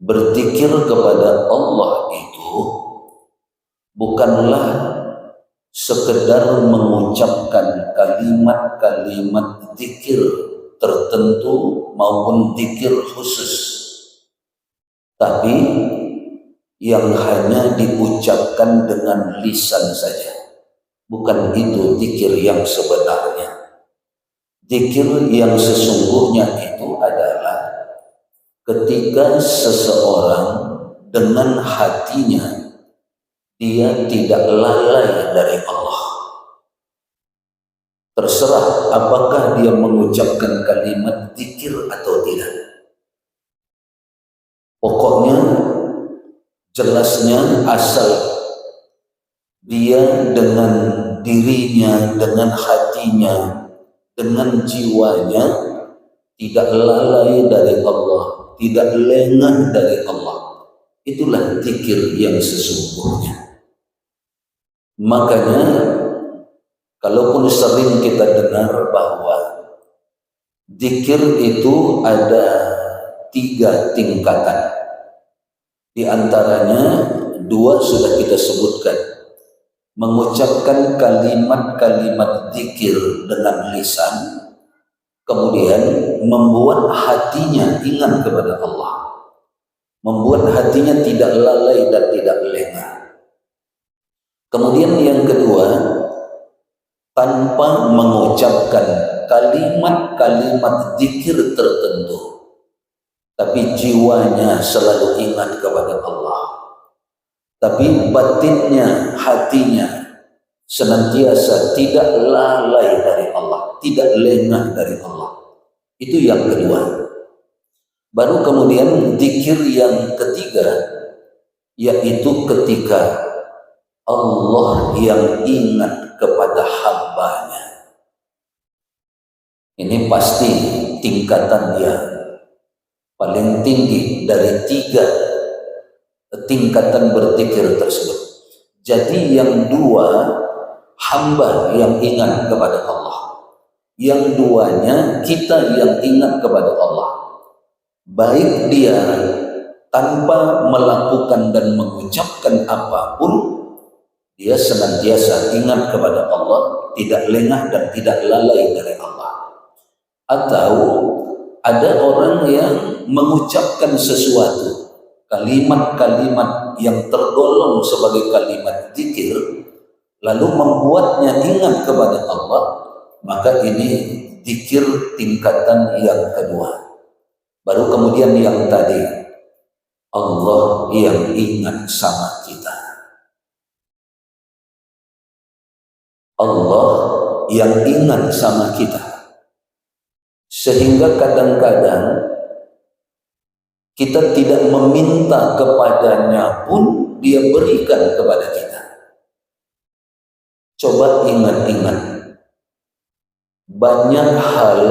Berzikir kepada Allah itu bukanlah sekedar mengucapkan kalimat-kalimat zikir tertentu maupun zikir khusus, tapi yang hanya diucapkan dengan lisan saja. Bukan itu zikir yang sebenarnya. Zikir yang sesungguhnya itu adalah ketika seseorang dengan hatinya dia tidak lalai dari Allah. Terserah apakah dia mengucapkan kalimat zikir atau tidak. Pokoknya jelasnya asal dia dengan dirinya, dengan hatinya, dengan jiwanya tidak lalai dari Allah, tidak lengah dari Allah. Itulah zikir yang sesungguhnya. Makanya kalaupun sering kita dengar bahwa zikir itu ada 3 tingkatan. Di antaranya 2 sudah kita sebutkan. Mengucapkan kalimat-kalimat zikir dengan lisan, kemudian membuat hatinya ingat kepada Allah, membuat hatinya tidak lalai dan tidak lengah. Kemudian yang kedua, tanpa mengucapkan kalimat-kalimat zikir tertentu, tapi jiwanya selalu ingat kepada Allah, tapi batinnya, hatinya senantiasa tidak lalai dari Allah, tidak lengah dari Allah. Itu yang kedua. Baru kemudian zikir yang ketiga, yaitu ketika Allah yang ingat kepada hambanya. Ini pasti tingkatan yang paling tinggi dari 3 tingkatan berzikir tersebut. Jadi yang 2 hamba yang ingat kepada Allah, yang 2-nya kita yang ingat kepada Allah. Baik dia tanpa melakukan dan mengucapkan apapun, dia senantiasa ingat kepada Allah, tidak lengah dan tidak lalai dari Allah. Atau ada orang yang mengucapkan sesuatu, kalimat-kalimat yang tergolong sebagai kalimat zikir, lalu membuatnya ingat kepada Allah, maka ini zikir tingkatan yang kedua. Baru kemudian yang tadi, Allah yang ingat sama kita. Allah yang ingat sama kita. Sehingga kadang-kadang kita tidak meminta kepadanya pun dia berikan kepada kita. Coba ingat-ingat, banyak hal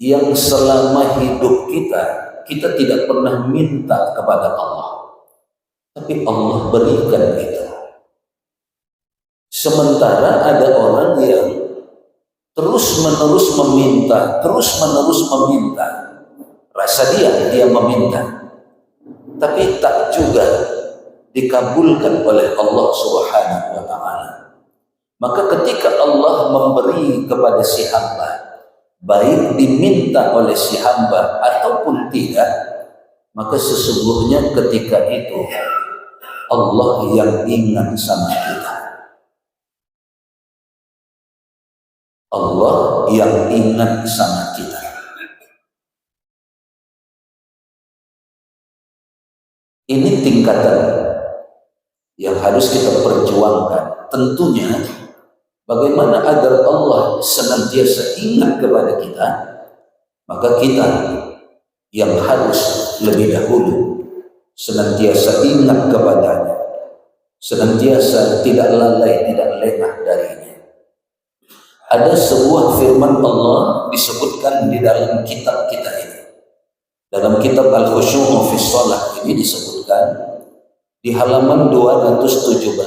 yang selama hidup kita tidak pernah minta kepada Allah, tapi Allah berikan itu. Sementara ada orang yang terus-menerus meminta, rasa dia meminta, tapi tak juga dikabulkan oleh Allah Subhanahu wa ta'ala. Maka ketika Allah memberi kepada si hamba, baik diminta oleh si hamba ataupun tidak, maka sesungguhnya ketika itu Allah yang ingat sama kita. Allah yang ingat sama kita. Ini tingkatan yang harus kita perjuangkan. Tentunya bagaimana agar Allah senantiasa ingat kepada kita, maka kita yang harus lebih dahulu senantiasa ingat kepadanya, senantiasa tidak lalai, tidak lengah darinya. Ada sebuah firman Allah disebutkan di dalam kitab kita ini. Dalam kitab Al-Khusyu' fi Shalah ini disebutkan di halaman 217.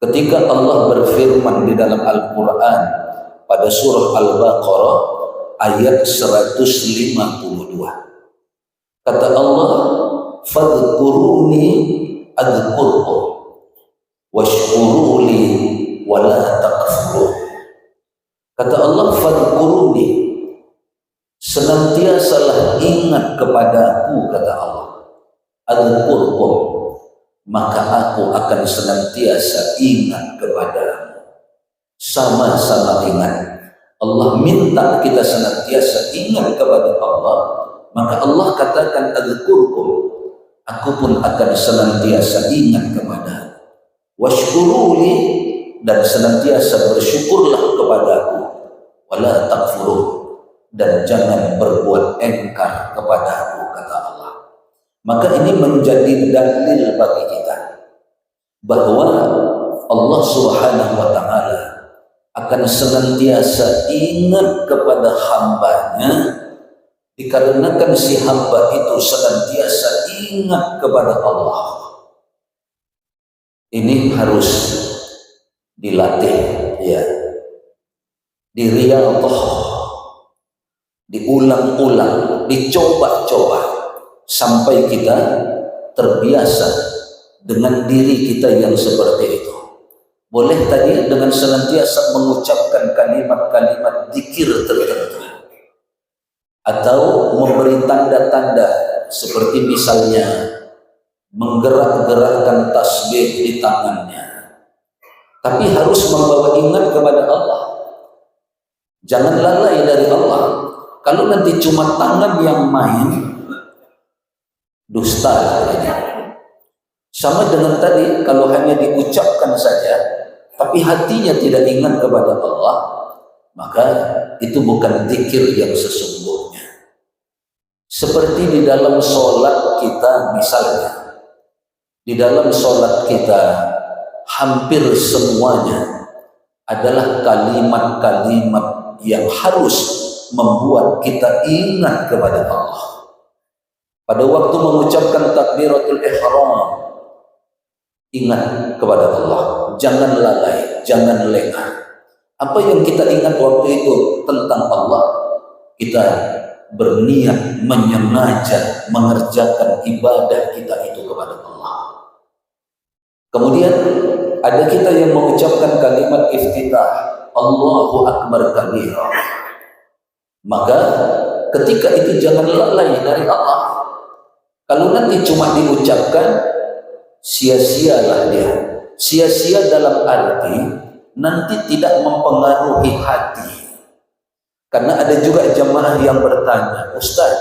Ketika Allah berfirman di dalam Al-Quran pada surah Al-Baqarah ayat 152. Kata Allah, fadhkuruni adzkurkum washkuruli wala takfurun. Kata Allah, fadhkuruni, senantiasalah ingat kepadaku, kata Allah, adzkurkum, maka aku akan senantiasa ingat kepadamu. Sama-sama ingat. Allah minta kita senantiasa ingat kepada Allah, maka Allah katakan adzkurkum, aku pun akan senantiasa ingat kepadamu. Washkuruli, dan senantiasa bersyukurlah kepadaku. Wala takfurun, dan jangan berbuat engkar kepadaku, kata Allah. Maka ini menjadi dalil bagi kita bahwa Allah Subhanahu wa ta'ala akan senantiasa ingat kepada hambanya, dikarenakan si hamba itu senantiasa ingat kepada Allah. Ini harus dilatih, ya, diriyadhah, diulang-ulang, dicoba-coba sampai kita terbiasa dengan diri kita yang seperti itu. Boleh tadi dengan senantiasa mengucapkan kalimat-kalimat zikir tertentu, atau memberi tanda-tanda seperti misalnya menggerak-gerakkan tasbih di tangannya, tapi harus membawa ingat kepada Allah. Jangan lalai dari Allah. Kalau nanti cuma tangan yang main, dusta. Sama dengan tadi, kalau hanya diucapkan saja tapi hatinya tidak ingat kepada Allah, maka itu bukan zikir yang sesungguhnya. Seperti di dalam sholat kita misalnya, di dalam sholat kita hampir semuanya adalah kalimat-kalimat yang harus membuat kita ingat kepada Allah. Pada waktu mengucapkan takbiratul ihram, ingat kepada Allah, jangan lalai, jangan lengah. Apa yang kita ingat waktu itu tentang Allah, kita berniat menyengaja mengerjakan ibadah kita itu kepada Allah. Kemudian ada kita yang mengucapkan kalimat iftitah, Allahu Akbar kabira. Maka ketika itu jangan lalai dari Allah. Kalau nanti cuma diucapkan, sia-sialah dia. Sia-sia dalam arti nanti tidak mempengaruhi hati. Karena ada juga jamaah yang bertanya, Ustaz,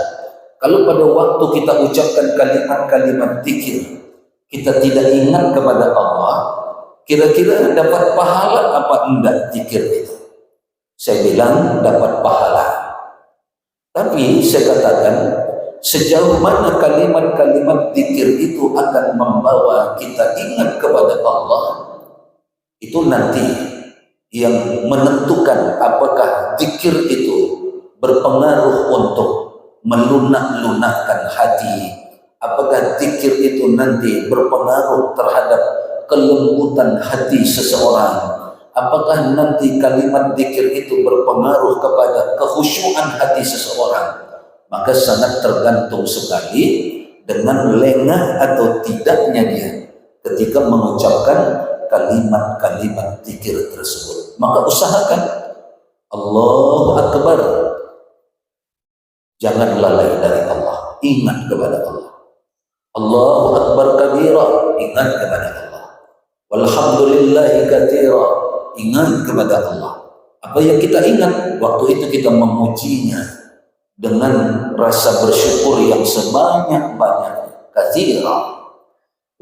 kalau pada waktu kita ucapkan kalimat-kalimat zikir, kita tidak ingat kepada Allah, kira-kira dapat pahala apa enggak zikir itu? Saya bilang dapat pahala. Tapi saya katakan, sejauh mana kalimat-kalimat zikir itu akan membawa kita ingat kepada Allah, itu nanti yang menentukan apakah zikir itu berpengaruh untuk melunak-lunakkan hati, apakah zikir itu nanti berpengaruh terhadap kelembutan hati seseorang, apakah nanti kalimat zikir itu berpengaruh kepada kekhusyuan hati seseorang. Maka sangat tergantung sekali dengan lengah atau tidaknya dia ketika mengucapkan kalimat-kalimat zikir tersebut. Maka usahakan Allahu Akbar, jangan lalai dari Allah, ingat kepada Allah. Allahu Akbar kabira, ingat kepada Allah. Walhamdulillahi katsira, ingat kepada Allah. Apa yang kita ingat waktu itu, kita memujinya dengan rasa bersyukur yang sebanyak-banyaknya. Katsira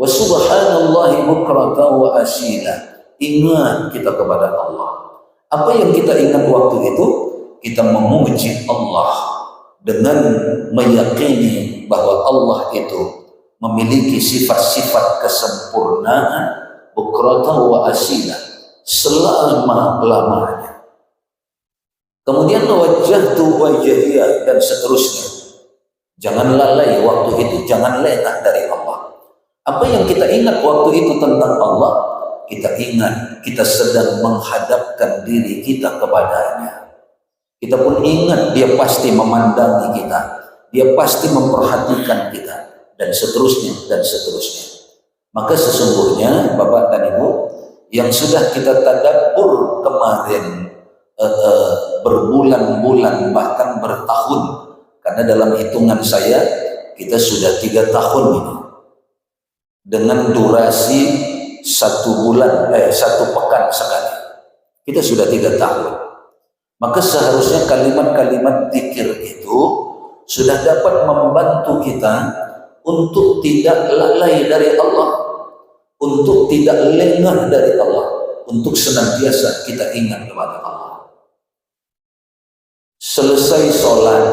wa subhanallahi bukratan wa asila, ingat kita kepada Allah. Apa yang kita ingat waktu itu? Kita memuji Allah dengan meyakini bahwa Allah itu memiliki sifat-sifat kesempurnaan, bukratan wa asila, selama-lamanya. Kemudian wajjahtu wajhiya, dan seterusnya. Jangan lalai waktu itu, jangan lengah dari Allah. Apa yang kita ingat waktu itu tentang Allah, kita ingat kita sedang menghadapkan diri kita kepadanya. Kita pun ingat dia pasti memandangi kita, dia pasti memperhatikan kita, dan seterusnya dan seterusnya. Maka sesungguhnya Bapak dan Ibu yang sudah kita tadabbur kemarin berbulan-bulan bahkan bertahun, karena dalam hitungan saya kita sudah 3 tahun ini dengan durasi 1 bulan 1 pekan sekali, kita sudah 3 tahun. Maka seharusnya kalimat-kalimat zikir itu sudah dapat membantu kita untuk tidak lalai dari Allah, untuk tidak lengah dari Allah, untuk senantiasa kita ingat kepada Allah. Selesai sholat,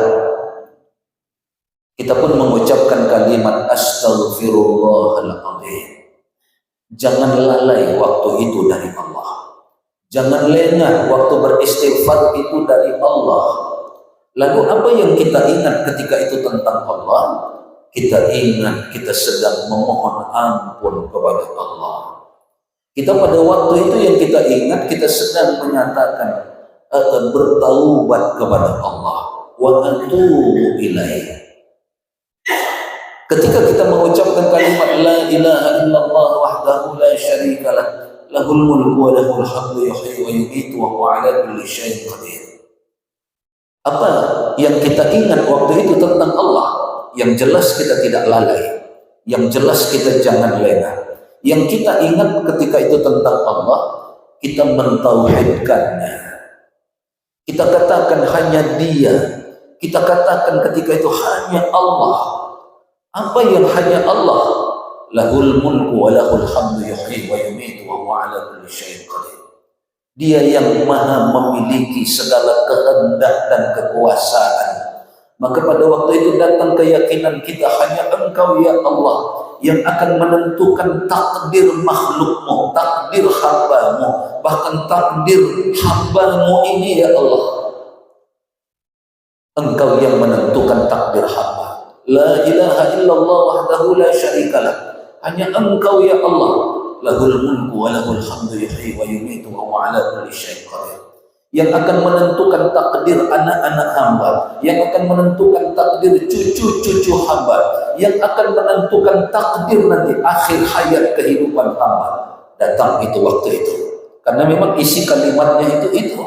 kita pun mengucapkan kalimat Astaghfirullahaladzim. Jangan lalai waktu itu dari Allah. Jangan lengah waktu beristighfar itu dari Allah. Lalu apa yang kita ingat ketika itu tentang Allah? Kita ingat kita sedang memohon ampun kepada Allah. Kita pada waktu itu yang kita ingat, kita sedang menyatakan bertaubat kepada Allah. Wa atubu ilaih. Ketika kita mengucapkan kalimat La ilaha illallah wahdahu la syarikalah lahul mulku wa lahul hamdu yuhyi wa yumiitu wa huwa ala kulli syai'in qadir. Apa yang kita ingat waktu itu tentang Allah? Yang jelas kita tidak lalai, yang jelas kita jangan lengah. Yang kita ingat ketika itu tentang Allah, kita mentauhidkannya. Kita katakan hanya Dia. Kita katakan ketika itu hanya Allah. Apa yang hanya Allah? Lahul mulku wa lahul hamdu yuhyi wa yumiitu wa huwa ala kulli syai'in qadir. Dia yang maha memiliki segala kehendak dan kekuasaan. Maka pada waktu itu datang keyakinan kita hanya Engkau ya Allah yang akan menentukan takdir makhlukmu, takdir hambamu, bahkan takdir hambamu ini ya Allah. Engkau yang menentukan takdir hamba. La ilaha illallah wahdahu la syarikalah. Hanya Engkau ya Allah. Lahul mulku wa lahul hamdu yuhyi wa yumiitu wa huwa ala kulli syai'in qadir. Yang akan menentukan takdir anak-anak hamba, yang akan menentukan takdir cucu-cucu hamba, yang akan menentukan takdir nanti akhir hayat kehidupan hamba. Datang itu waktu itu. Karena memang isi kalimatnya itu.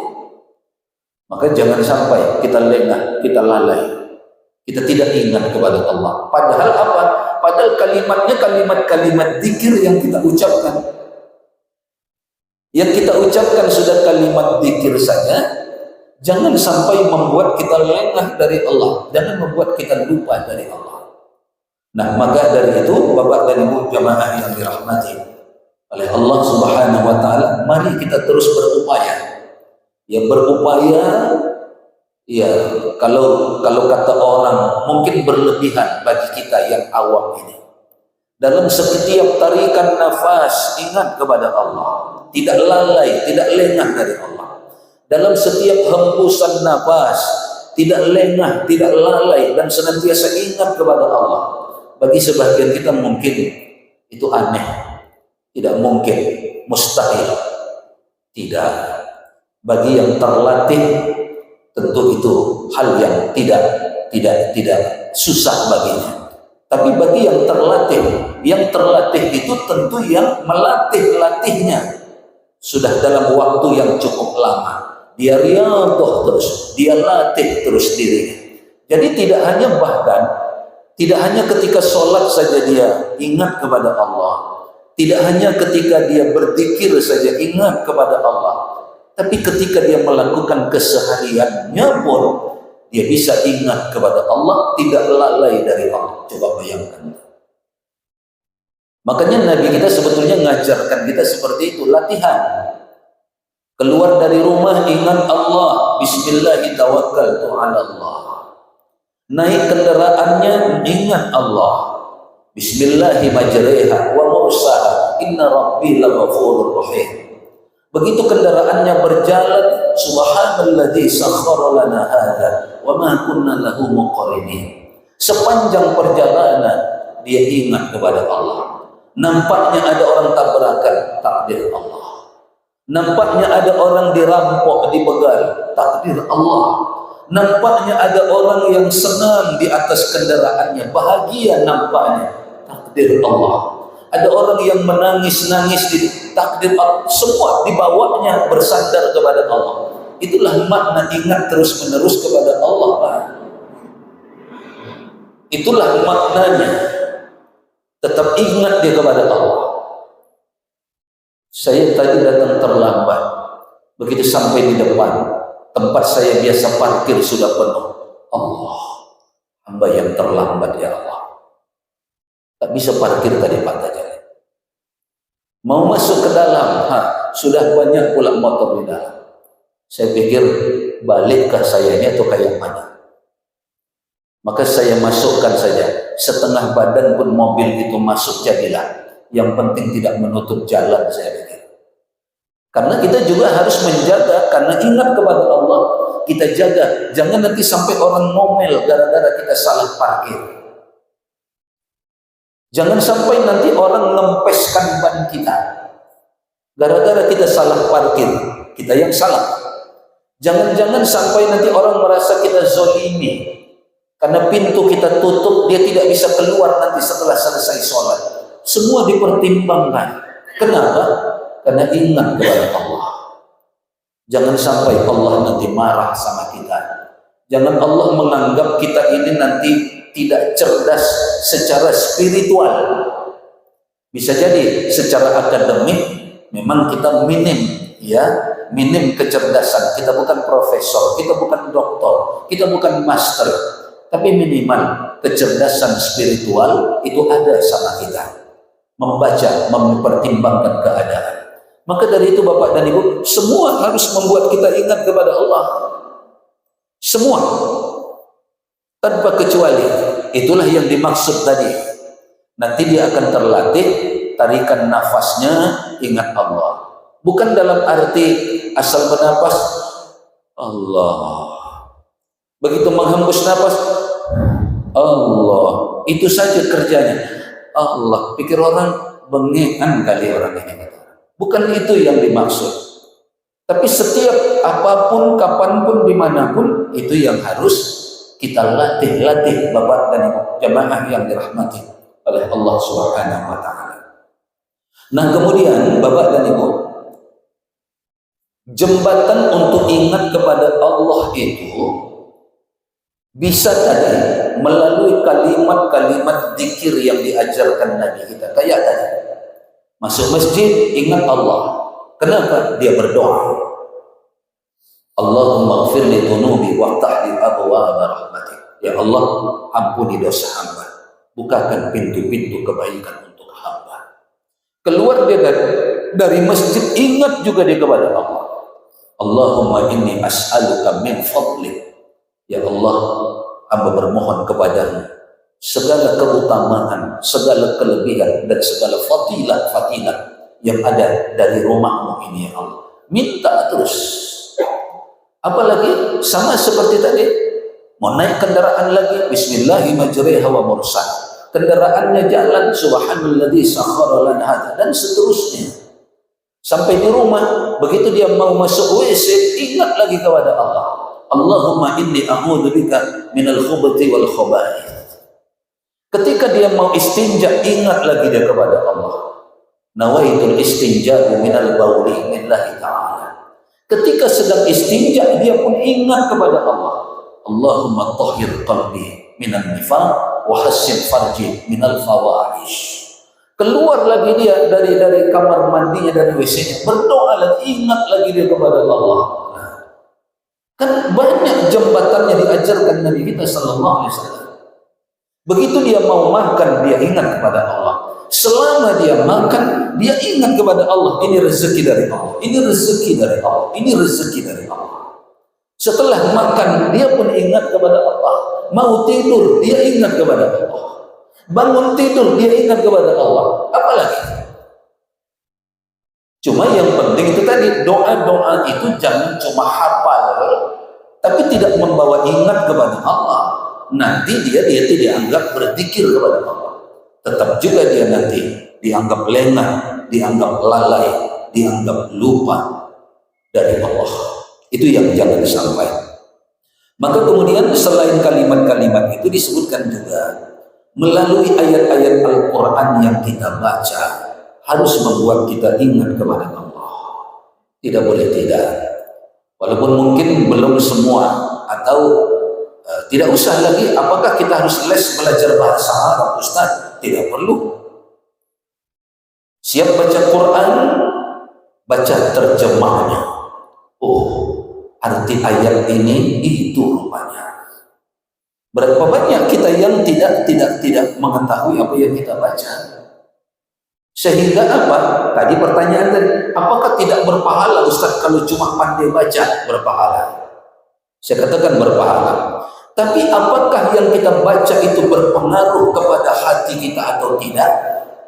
Maka jangan sampai kita lengah, kita lalai. Kita tidak ingat kepada Allah. Padahal apa? Padahal kalimatnya kalimat-kalimat zikir yang kita ucapkan. Yang kita ucapkan sudah kalimat zikir saja. Jangan sampai membuat kita lengah dari Allah. Jangan membuat kita lupa dari Allah. Nah, maka dari itu Bapak dan Ibu jamaah yang dirahmati oleh Allah Subhanahu wa taala, mari kita terus berupaya. Ya berupaya. Ya, kalau kata orang mungkin berlebihan bagi kita yang awam ini. Dalam setiap tarikan nafas ingat kepada Allah, tidak lalai, tidak lengah dari Allah. Dalam setiap hembusan nafas tidak lengah, tidak lalai dan senantiasa ingat kepada Allah. Bagi sebagian kita mungkin itu aneh, tidak mungkin, mustahil. Tidak. Bagi yang terlatih tentu itu hal yang tidak susah baginya. Tapi bagi yang terlatih itu tentu yang melatih-latihnya sudah dalam waktu yang cukup lama. Dia riyadhah terus, dia latih terus dirinya. Jadi tidak hanya ketika sholat saja dia ingat kepada Allah. Tidak hanya ketika dia berzikir saja ingat kepada Allah. Tapi ketika dia melakukan kesehariannya pun dia bisa ingat kepada Allah, tidak lalai dari Allah. Coba bayangkan. Makanya Nabi kita sebetulnya mengajarkan kita seperti itu, latihan. Keluar dari rumah ingat Allah, bismillah tawakkaltu 'ala Allah. Naik kendaraannya ingat Allah. Bismillah majriha wa mursaha, inna rabbi laghafurur rahim. Begitu kendaraannya berjalan, subhanalladzi sakhkhara lana hadza wa ma kunna lahu muqrinin. Sepanjang perjalanan dia ingat kepada Allah. Nampaknya ada orang tabrakan, takdir Allah. Nampaknya ada orang dirampok, dibegal, takdir Allah. Nampaknya ada orang yang senang di atas kendaraannya, bahagia nampaknya, takdir Allah. Ada orang yang menangis-nangis di takdir Allah, semua dibawanya bersandar kepada Allah. Itulah makna ingat terus-menerus kepada Allah, Pak. Itulah maknanya, tetap ingat dia kepada Allah. Saya tadi datang terlambat, begitu sampai di depan tempat saya biasa parkir sudah penuh. Allah, hamba yang terlambat ya Allah, tak bisa parkir tadi Pak Tajali. Mau masuk ke dalam, sudah banyak pula motor di dalam. Saya pikir balikkah saya ini atau kayak mana? Maka saya masukkan saja, setengah badan pun mobil itu masuk jadilah. Yang penting tidak menutup jalan, saya pikir. Karena kita juga harus menjaga, karena ingat kepada Allah, kita jaga. Jangan nanti sampai orang ngomel gara-gara kita salah parkir. Jangan sampai nanti orang ngempeskan ban kita gara-gara kita salah parkir, kita yang salah. Jangan-jangan sampai nanti orang merasa kita zolimi, karena pintu kita tutup, dia tidak bisa keluar nanti setelah selesai sholat. Semua dipertimbangkan. Kenapa? Karena ingat kepada Allah. Jangan sampai Allah nanti marah sama kita. Jangan Allah menganggap kita ini nanti tidak cerdas secara spiritual. Bisa jadi secara akademik memang kita minim, ya, minim kecerdasan. Kita bukan profesor, kita bukan doktor, kita bukan master, tapi minimal kecerdasan spiritual itu ada sama kita. Membaca, mempertimbangkan keadaan. Maka dari itu Bapak dan Ibu, semua harus membuat kita ingat kepada Allah. Semua. Tanpa kecuali. Itulah yang dimaksud tadi. Nanti dia akan terlatih, tarikan nafasnya, ingat Allah. Bukan dalam arti asal bernapas, Allah. Begitu menghembus nafas, Allah. Itu saja kerjanya. Allah. Pikir orang bengekan kali orang ini. Bukan itu yang dimaksud. Tapi setiap apapun, kapanpun, dimanapun, itu yang harus kita latih Bapak dan Ibu jamaah yang dirahmati oleh Allah Subhanahu wa Ta'ala. Nah, kemudian Bapak dan Ibu, jembatan untuk ingat kepada Allah itu bisa tadi melalui kalimat-kalimat zikir yang diajarkan Nabi kita. Kayak tadi, masuk masjid, ingat Allah. Kenapa? Dia berdoa. Allahumma ighfir li dhunubi waftah li abwaab rahmatik. Ya Allah, ampuni dosa hamba. Bukakan pintu-pintu kebaikan untuk hamba. Keluar dia dari masjid, ingat juga dia kepada Allah. Allahumma inni as'aluka min fadlik. Ya Allah, hamba bermohon kepadamu segala keutamaan, segala kelebihan, dan segala fadilah yang ada dari rumahmu ini ya Allah. Minta terus. Apalagi sama seperti tadi, mau naik kendaraan lagi, bismillahi majriha wa mursaha. Kendaraannya jalan, subhanalladzi sakhkhara lana hadza, dan seterusnya. Sampai di rumah, begitu dia mau masuk WC, ingat lagi kepada Allah. Allahumma inni a'udzubika minal khubuthi wal khaba'ith. Ketika dia mau istinja, ingat lagi dia kepada Allah. Nawaitul istinja'u minal bauli lillahi ta'ala. Ketika sedang istinja, dia pun ingat kepada Allah. Allahumma tahhir qalbi minan nifaq wa hassin farji minal fawahish. Keluar lagi dia dari kamar mandinya, dari WC-nya, berdoa lagi, ingat lagi dia kepada Allah. Kan banyak jembatannya diajarkan Nabi kita sallallahu alaihi wasallam. Begitu dia mau makan, dia ingat kepada Allah. Selama dia makan, dia ingat kepada Allah. Ini rezeki dari Allah. Ini rezeki dari Allah. Ini rezeki dari Allah. Setelah makan, dia pun ingat kepada Allah. Mau tidur, dia ingat kepada Allah. Bangun tidur, dia ingat kepada Allah. Apalagi? Cuma yang penting itu tadi, doa-doa itu jangan cuma hafal, tapi tidak membawa ingat kepada Allah. Nanti dia tidak dianggap berzikir kepada Allah. Tetap juga dia nanti dianggap lengah, dianggap lalai, dianggap lupa dari Allah. Itu yang jangan sampai. Maka kemudian selain kalimat-kalimat itu disebutkan juga melalui ayat-ayat Al-Quran yang kita baca harus membuat kita ingat kepada Allah. Tidak boleh tidak. Walaupun mungkin belum semua atau tidak usah lagi. Apakah kita harus les belajar bahasa Arab, Ustaz? Tidak perlu. Siap baca Quran, baca terjemahnya. Oh, arti ayat ini itu rupanya. Berapa banyak kita yang tidak mengetahui apa yang kita baca. Sehingga apa? Tadi pertanyaan tadi, apakah tidak berpahala Ustaz kalau cuma pandai baca? Berpahala. Saya katakan berpahala. Tapi apakah yang kita baca itu berpengaruh kepada hati kita atau tidak?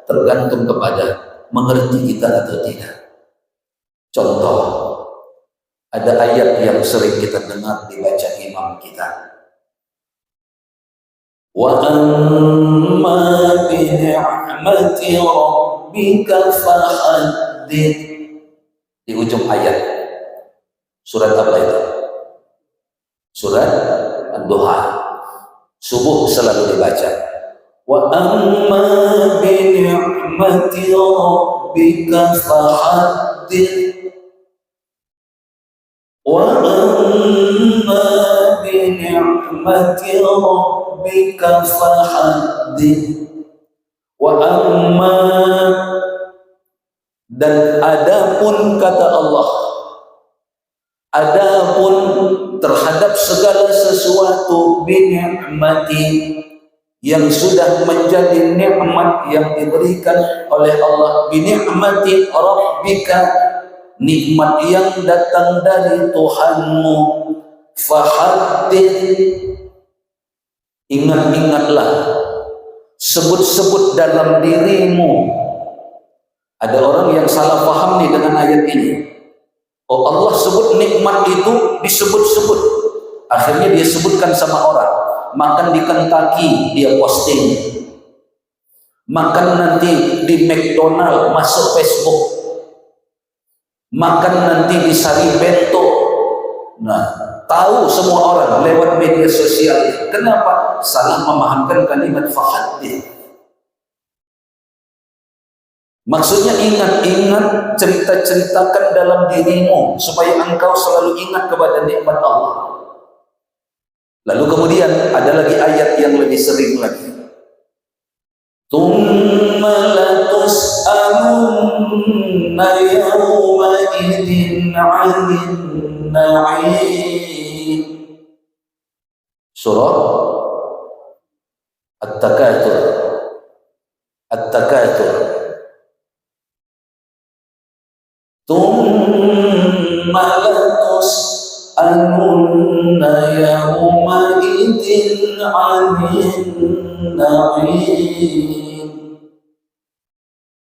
Tergantung kepada mengerti kita atau tidak. Contoh, ada ayat yang sering kita dengar dibaca imam kita. Wa amma bi ni'mati rabbika fahaddith. Di ujung ayat. Surat apa itu? Surat Ad-Duha. Subuh selalu dibaca. Wa amma bi ni'mati rabbika fahaddith. Wa amma bi ni'mati rabbika fahaddith. Wa amma, dan adapun kata Allah, adapun terhadap segala sesuatu bi ni'mati, yang sudah menjadi nikmat yang diberikan oleh Allah, bi ni'mati rabbika, nikmat yang datang dari Tuhanmu, fahaddith, ingat-ingatlah, sebut-sebut dalam dirimu. Ada orang yang salah paham nih dengan ayat ini. Oh, Allah sebut nikmat itu disebut-sebut. Akhirnya dia sebutkan sama orang. Makan di Kentucky dia posting. Makan nanti di McDonald masuk Facebook. Makan nanti di Sari Bento. Nah, tahu semua orang lewat media sosial. Kenapa? Salah memahamkan kalimat fahaddith. Maksudnya ingat-ingat, cerita-ceritakan dalam dirimu supaya engkau selalu ingat kepada nikmat Allah. Lalu kemudian ada lagi ayat yang lebih sering lagi. Tsumma latus'alunna yawma idzin 'anil na'im. Surah At-Takatsur. At-Takatsur. Tsumma latus'alunna yawma idzin 'anil na'im.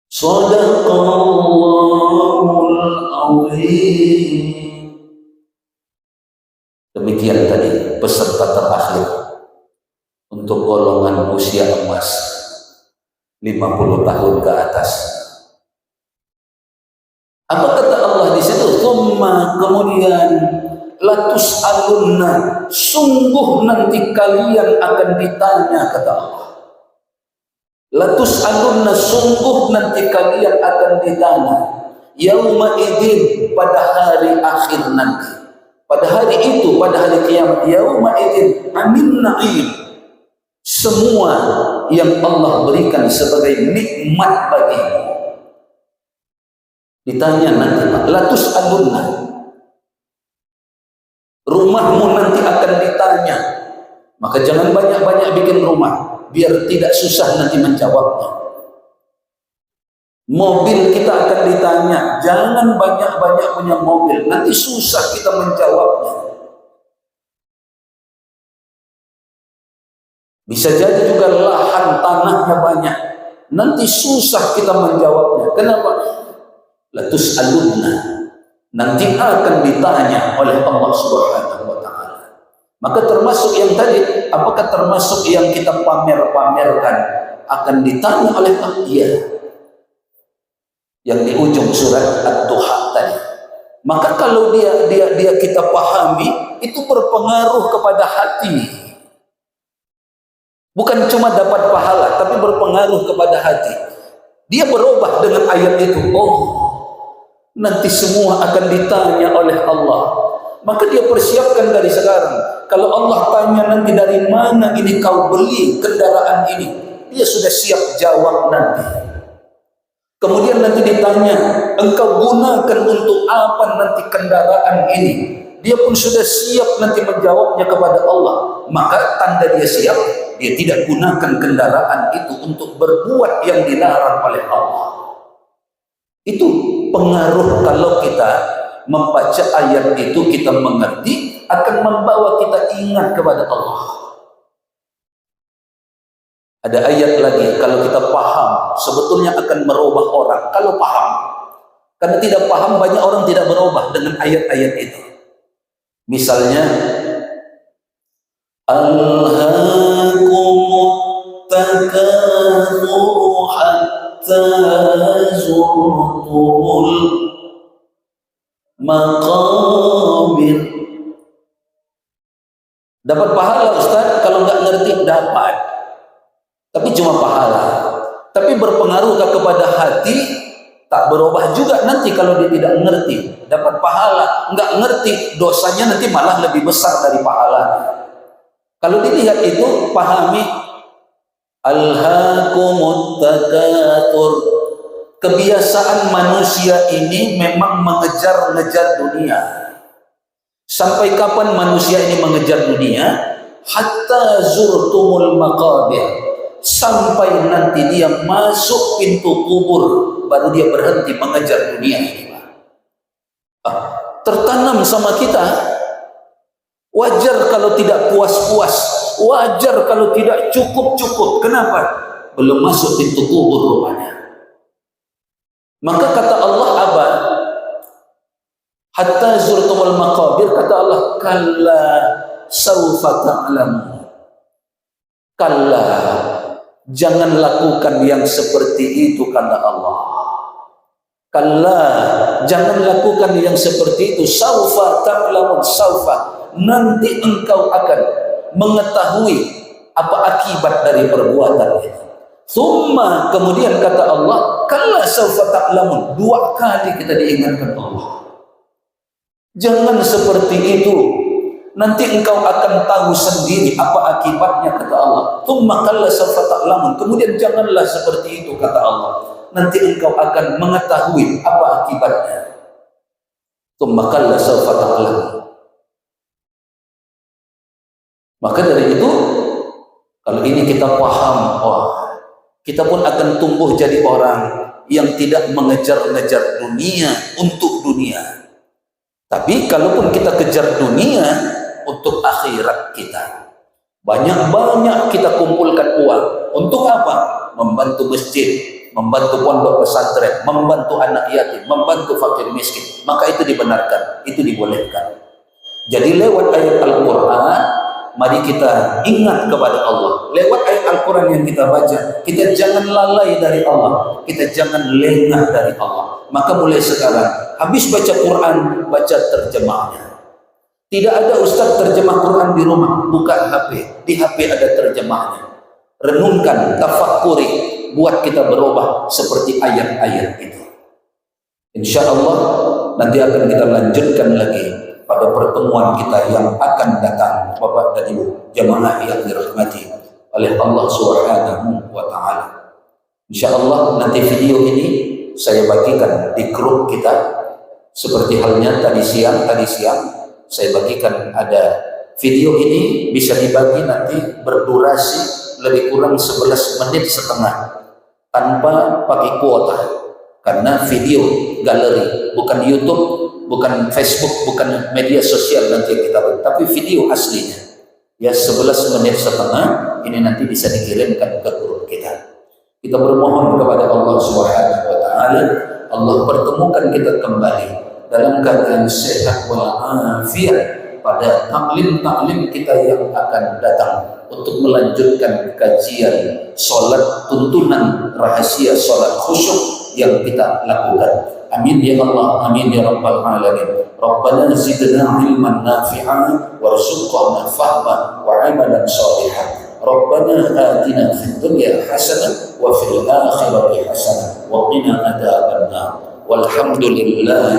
Shadaqallahul azim. Demikian tadi peserta terakhir untuk golongan usia emas 50 tahun ke atas. Apa kata Allah di situ? Tsumma, kemudian, latus'alunna, sungguh nanti kalian akan ditanya, kata Allah. Latus'alunna, sungguh nanti kalian akan ditanya. Yauma idzin, pada hari akhir nanti. Pada hari itu, pada hari kiamat. Yauma idzin, anin na'im. Semua yang Allah berikan sebagai nikmat bagimu. Ditanya nanti, latus'alunna, rumahmu nanti akan ditanya. Maka jangan banyak-banyak bikin rumah, biar tidak susah nanti menjawabnya. Mobil kita akan ditanya, jangan banyak-banyak punya mobil, nanti susah kita menjawabnya. Bisa jadi juga lahan tanahnya banyak, nanti susah kita menjawabnya. Kenapa? Latus'alunna, nanti akan ditanya oleh Allah Subhanahu wa ta'ala. Maka termasuk yang tadi, apakah termasuk yang kita pamer-pamerkan akan ditanya oleh Allah? Iya. Yang di ujung surat Ad-Duha tadi, Maka kalau dia kita pahami, itu berpengaruh kepada hati. Bukan cuma dapat pahala, tapi berpengaruh kepada hati. Dia berubah dengan ayat itu. Oh, nanti semua akan ditanya oleh Allah. Maka dia persiapkan dari sekarang. Kalau Allah tanya nanti dari mana ini kau beli kendaraan ini, dia sudah siap jawab nanti. Kemudian nanti ditanya, engkau gunakan untuk apa nanti kendaraan ini? Dia pun sudah siap nanti menjawabnya kepada Allah. Maka tanda dia siap, dia tidak gunakan kendaraan itu untuk berbuat yang dilarang oleh Allah. Itu pengaruh kalau kita membaca ayat itu, kita mengerti, akan membawa kita ingat kepada Allah. Ada ayat lagi, kalau kita paham, sebetulnya akan merubah orang. Kalau paham, karena tidak paham, banyak orang tidak berubah dengan ayat-ayat itu. Misalnya, Alhaakumut takatsur hatta zurtumul maqabir. Dapat pahala Ustaz? Kalau nggak ngerti dapat, tapi cuma pahala. Tapi berpengaruhkah kepada hati? Tak berubah juga nanti kalau dia tidak ngerti. Dapat pahala, nggak ngerti, dosanya nanti malah lebih besar dari pahalanya. Kalau dilihat itu, pahami, Alhaakumut takatsur. Kebiasaan manusia ini memang mengejar-ngejar dunia. Sampai kapan manusia ini mengejar dunia? Hatta zurtumul maqabir. Sampai nanti dia masuk pintu kubur, baru dia berhenti mengejar dunia ini. Tertanam sama kita. Wajar kalau tidak puas-puas, wajar kalau tidak cukup-cukup. Kenapa? Belum masuk pintu kubur rupanya. Maka kata Allah apa? Hatta zurtumul maqabir, kata Allah, kalla sawfa ta'lamun. Kalla, jangan lakukan yang seperti itu, kata Allah. Kalla, jangan lakukan yang seperti itu. Sawfa ta'lamun, sawfa, nanti engkau akan mengetahui apa akibat dari perbuatan itu. Summa, kemudian kata Allah, kalla sawfa ta'lamun. 2 kali kita diingatkan Allah. Jangan seperti itu. Nanti engkau akan tahu sendiri apa akibatnya, kata Allah. Summa kalla sawfa ta'lamun. Kemudian janganlah seperti itu, kata Allah. Nanti engkau akan mengetahui apa akibatnya. Summa kalla sawfa ta'lamun. Maka dari itu, kalau ini kita paham, kita pun akan tumbuh jadi orang yang tidak mengejar-ngejar dunia untuk dunia. Tapi kalaupun kita kejar dunia untuk akhirat kita, banyak-banyak kita kumpulkan uang. Untuk apa? Membantu masjid, membantu pondok pesantren, membantu anak yatim, membantu fakir miskin. Maka itu dibenarkan, itu dibolehkan. Jadi lewat ayat Al-Quran, mari kita ingat kepada Allah. Lewat ayat Al-Quran yang kita baca, kita jangan lalai dari Allah, kita jangan lengah dari Allah. Maka mulai sekarang, habis baca Quran, baca terjemahnya. Tidak ada ustaz terjemah Quran di rumah, buka HP, di HP ada terjemahnya. Renungkan, tafakkuri, buat kita berubah seperti ayat-ayat itu. Insya Allah nanti akan kita lanjutkan lagi pada pertemuan kita yang akan datang, Bapak dan Ibu jamaah yang dirahmati oleh Allah Subhanahu wa taala. Insyaallah nanti video ini saya bagikan di grup kita seperti halnya tadi siang saya bagikan ada video ini, bisa dibagi nanti berdurasi lebih kurang 11 menit setengah tanpa pakai kuota, karena video galeri, bukan YouTube, bukan Facebook, bukan media sosial nanti kita beri, tapi video aslinya ya 11 menit setengah ini nanti bisa dikirimkan ke grup kita. Kita bermohon kepada Allah Subhanahu wa taala, Allah pertemukan kita kembali dalam keadaan sehat walafiat pada taklim kita yang akan datang untuk melanjutkan kajian solat tuntunan rahasia solat khusyuk yang kita lakukan. Amin ya Allah, amin ya rabbal alamin. Rabbana zidna ilman nafi'an warzuqna fahman wa amalan shalihan. Rabbana atina fid dunya hasanah wa fil akhirati hasanah wa qina adzabannar. Walhamdulillah.